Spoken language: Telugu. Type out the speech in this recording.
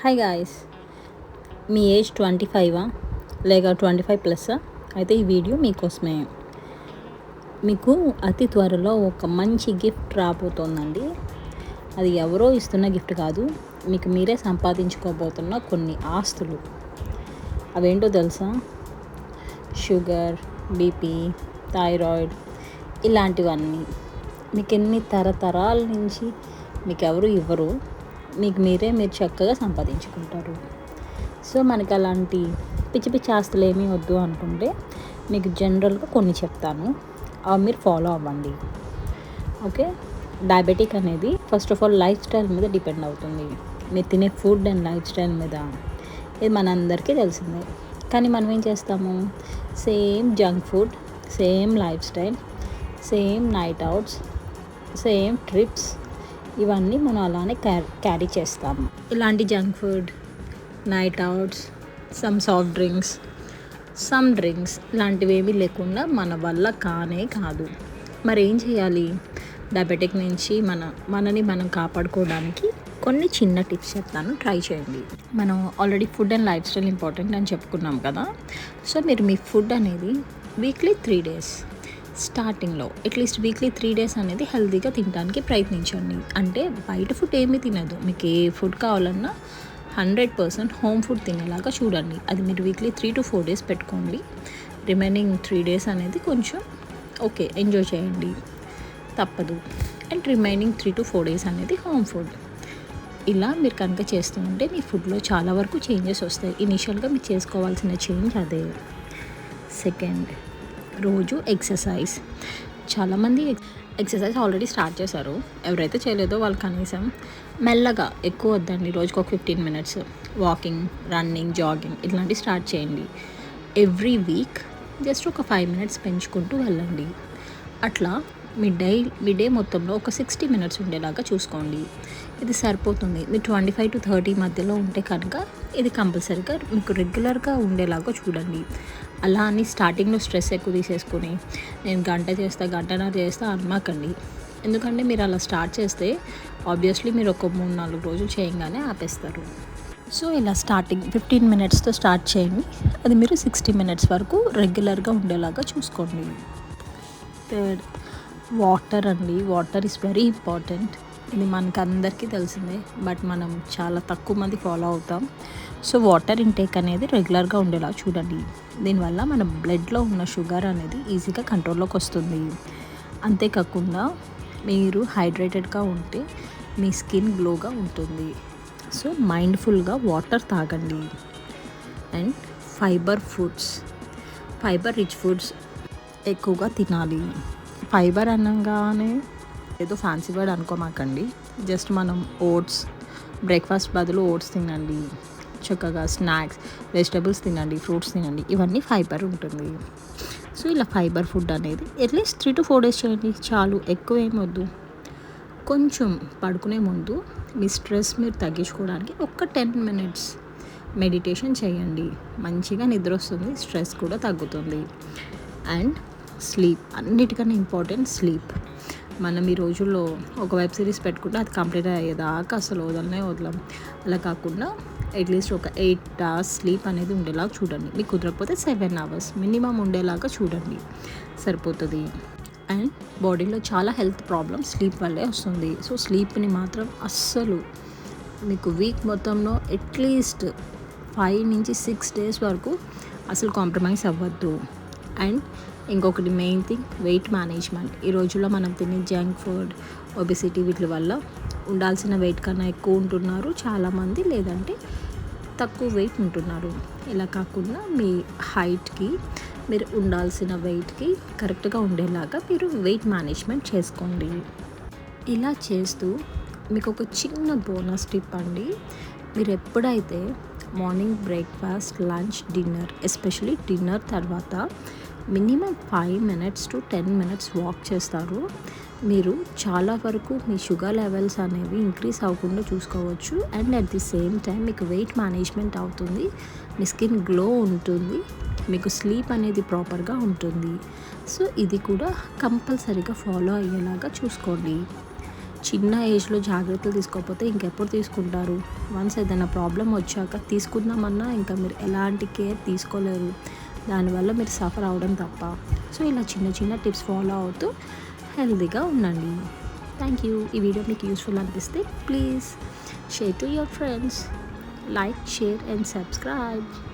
హాయ్ గాయ్స్, మీ ఏజ్ 25 లేక 25+? అయితే ఈ వీడియో మీకోసమే. మీకు అతి త్వరలో ఒక మంచి గిఫ్ట్ రాబోతోందండి. అది ఎవరో ఇస్తున్న గిఫ్ట్ కాదు, మీకు మీరే సంపాదించుకోబోతున్న కొన్ని ఆస్తులు. అవేంటో తెలుసా? షుగర్, బీపీ, థైరాయిడ్, ఇలాంటివన్నీ మీకు ఎన్ని తరతరాల నుంచి మీకు ఎవరు ఇవ్వరు, మీరు చక్కగా సంపాదించుకుంటారు. సో మనకి అలాంటి పిచ్చి పిచ్చి ఆస్తులు ఏమీ వద్దు అనుకుంటే మీకు జనరల్గా కొన్ని చెప్తాను, అవి మీరు ఫాలో అవ్వండి. ఓకే, డయాబెటిక్ అనేది first of all life style మీద డిపెండ్ అవుతుంది. మీరు తినే ఫుడ్ అండ్ లైఫ్ స్టైల్ మీద. ఇది మనందరికీ తెలిసిందే, కానీ మనం ఏం చేస్తాము? Same junk food, same life style, same night outs, same trips, ఇవన్నీ మనం అలానే క్యారీ చేస్తాము. ఇలాంటి junk food, night outs, some soft drinks, some drinks ఇలాంటివి ఏమీ లేకుండా మన వల్ల కానే కాదు. మరి ఏం చేయాలి? డయాబెటిక్ నుంచి మనని మనం కాపాడుకోవడానికి కొన్ని చిన్న టిప్స్ చెప్తాను, ట్రై చేయండి. మనం already food and life style important అని చెప్పుకున్నాం కదా. సో మీరు మీ ఫుడ్ అనేది వీక్లీ 3 days స్టార్టింగ్లో అట్లీస్ట్ వీక్లీ 3 days అనేది హెల్తీగా తినడానికి ప్రయత్నించండి. అంటే బయట ఫుడ్ ఏమీ తినదు. మీకు ఏ ఫుడ్ కావాలన్నా 100% హోమ్ ఫుడ్ తినేలాగా చూడండి. అది మీరు వీక్లీ 3 to 4 days పెట్టుకోండి. రిమైనింగ్ 3 days అనేది కొంచెం ఓకే ఎంజాయ్ చేయండి, తప్పదు. అండ్ రిమైనింగ్ 3 to 4 days అనేది హోమ్ ఫుడ్. ఇలా మీరు కనుక చేస్తూ ఉంటే మీ ఫుడ్లో చాలా వరకు చేంజెస్ వస్తాయి. ఇనీషియల్గా మీరు చేసుకోవాల్సిన చేంజ్ అదే. సెకండ్, రోజు ఎక్సర్సైజ్. చాలామంది ఎక్సర్సైజ్ ఆల్రెడీ స్టార్ట్ చేశారు. ఎవరైతే చేయలేదో వాళ్ళు కనీసం మెల్లగా, ఎక్కువ వద్దండి, రోజుకు ఒక 15 minutes వాకింగ్, రన్నింగ్, జాగింగ్ ఇట్లాంటివి స్టార్ట్ చేయండి. ఎవ్రీ వీక్ జస్ట్ ఒక 5 minutes పెంచుకుంటూ వెళ్ళండి. అట్లా మీ డే మొత్తంలో ఒక 60 minutes ఉండేలాగా చూసుకోండి. ఇది సరిపోతుంది. మీరు 25 to 30 మధ్యలో ఉంటే కనుక ఇది కంపల్సరీగా మీకు రెగ్యులర్గా ఉండేలాగా చూడండి. అలా అని స్టార్టింగ్లో స్ట్రెస్ ఎక్కువ తీసేసుకొని నేను గంటన్నర చేస్తా అనమాకండి. ఎందుకంటే మీరు అలా స్టార్ట్ చేస్తే ఆబ్వియస్లీ మీరు ఒక 3-4 రోజులు చేయగానే ఆపేస్తారు. సో ఇలా స్టార్టింగ్ 15 minutesతో స్టార్ట్ చేయండి. అది మీరు 60 minutes వరకు రెగ్యులర్గా ఉండేలాగా చూసుకోండి. థర్డ్, వాటర్ అండి. Water is very important. ఇది మనకు అందరికీ తెలిసిందే, బట్ మనం చాలా తక్కువ మంది ఫాలో అవుతాం. సో వాటర్ ఇంటేక్ అనేది రెగ్యులర్గా ఉండేలా చూడండి. దీనివల్ల మన బ్లడ్లో ఉన్న షుగర్ అనేది ఈజీగా కంట్రోల్లోకి వస్తుంది. అంతేకాకుండా మీరు హైడ్రేటెడ్గా ఉంటే మీ స్కిన్ గ్లోగా ఉంటుంది. సో మైండ్ఫుల్గా వాటర్ తాగండి. అండ్ ఫైబర్ రిచ్ ఫుడ్స్ ఎక్కువగా తినాలి. ఫైబర్ అనగానే ఏదో ఫ్యాన్సీ వర్డ్ అనుకోమాకండి. జస్ట్ మనం ఓట్స్, బ్రేక్ఫాస్ట్ బదులు ఓట్స్ తినండి. చక్కగా స్నాక్స్, వెజిటబుల్స్ తినండి, ఫ్రూట్స్ తినండి. ఇవన్నీ ఫైబర్ ఉంటుంది. సో ఇలా ఫైబర్ ఫుడ్ అనేది అట్లీస్ట్ 3 to 4 days చేయండి చాలు, ఎక్కువ ఏమొద్దు. కొంచెం పడుకునే ముందు మీ స్ట్రెస్ మీరు తగ్గించుకోవడానికి ఒక 10 minutes మెడిటేషన్ చేయండి. మంచిగా నిద్ర వస్తుంది, స్ట్రెస్ కూడా తగ్గుతుంది. అండ్ స్లీప్, అన్నిటికన్నా ఇంపార్టెంట్ స్లీప్. మనం ఈ రోజుల్లో ఒక వెబ్ సిరీస్ పెట్టుకుంటే అది కంప్లీట్ అయ్యేదాకా అసలు వదలం. అలా కాకుండా అట్లీస్ట్ ఒక 8 hours స్లీప్ అనేది ఉండేలాగా చూడండి. మీకు కుదరకపోతే 7 hours మినిమం ఉండేలాగా చూడండి, సరిపోతుంది. అండ్ బాడీలో చాలా హెల్త్ ప్రాబ్లమ్స్ స్లీప్ వల్లే వస్తుంది. సో స్లీప్ని మాత్రం అస్సలు మీకు వీక్ మొత్తంలో అట్లీస్ట్ 5 నుంచి 6 days వరకు అసలు కాంప్రమైజ్ అవ్వద్దు. అండ్ ఇంకొకటి మెయిన్ థింగ్, వెయిట్ మేనేజ్మెంట్. ఈ రోజుల్లో మనం తినే జంక్ ఫుడ్, ఒబెసిటీ వీటి వల్ల ఉండాల్సిన వెయిట్ కన్నా ఎక్కువ ఉంటున్నారు చాలామంది, లేదంటే తక్కువ వెయిట్ ఉంటున్నారు. ఇలా కాకుండా మీ హైట్కి, మీరు ఉండాల్సిన వెయిట్కి కరెక్ట్గా ఉండేలాగా మీరు వెయిట్ మేనేజ్మెంట్ చేసుకోండి. ఇలా చేస్తూ మీకు ఒక చిన్న బోనస్ టిప్ అండి. మీరు ఎప్పుడైతే morning breakfast, lunch, dinner, especially dinner తర్వాత minimum 5 minutes to 10 minutes walk చేస్తారు, మీరు చాలా వరకు మీ షుగర్ లెవెల్స్ అనేవి ఇంక్రీజ్ అవ్వకుండా చూసుకోవచ్చు. And at the same time మీకు వెయిట్ మేనేజ్మెంట్ అవుతుంది, మీ స్కిన్ గ్లో ఉంటుంది, మీకు స్లీప్ అనేది ప్రాపర్గా ఉంటుంది. సో ఇది కూడా కంపల్సరీగా ఫాలో అయ్యేలాగా చూసుకోండి. చిన్న ఏజ్లో జాగ్రత్తలు తీసుకోకపోతే ఇంకెప్పుడు తీసుకుంటారు? వన్స్ ఏదైనా ప్రాబ్లం వచ్చాక తీసుకుందామన్నా ఇంకా మీరు ఎలాంటి కేర్ తీసుకోలేరు. దానివల్ల మీరు సఫర్ అవ్వడం తప్ప. సో ఇలా చిన్న చిన్న టిప్స్ ఫాలో అవుతూ హెల్తీగా ఉండండి. Thank you. ఈ వీడియో మీకు యూస్ఫుల్ అనిపిస్తే please share to your friends. Like, share and subscribe.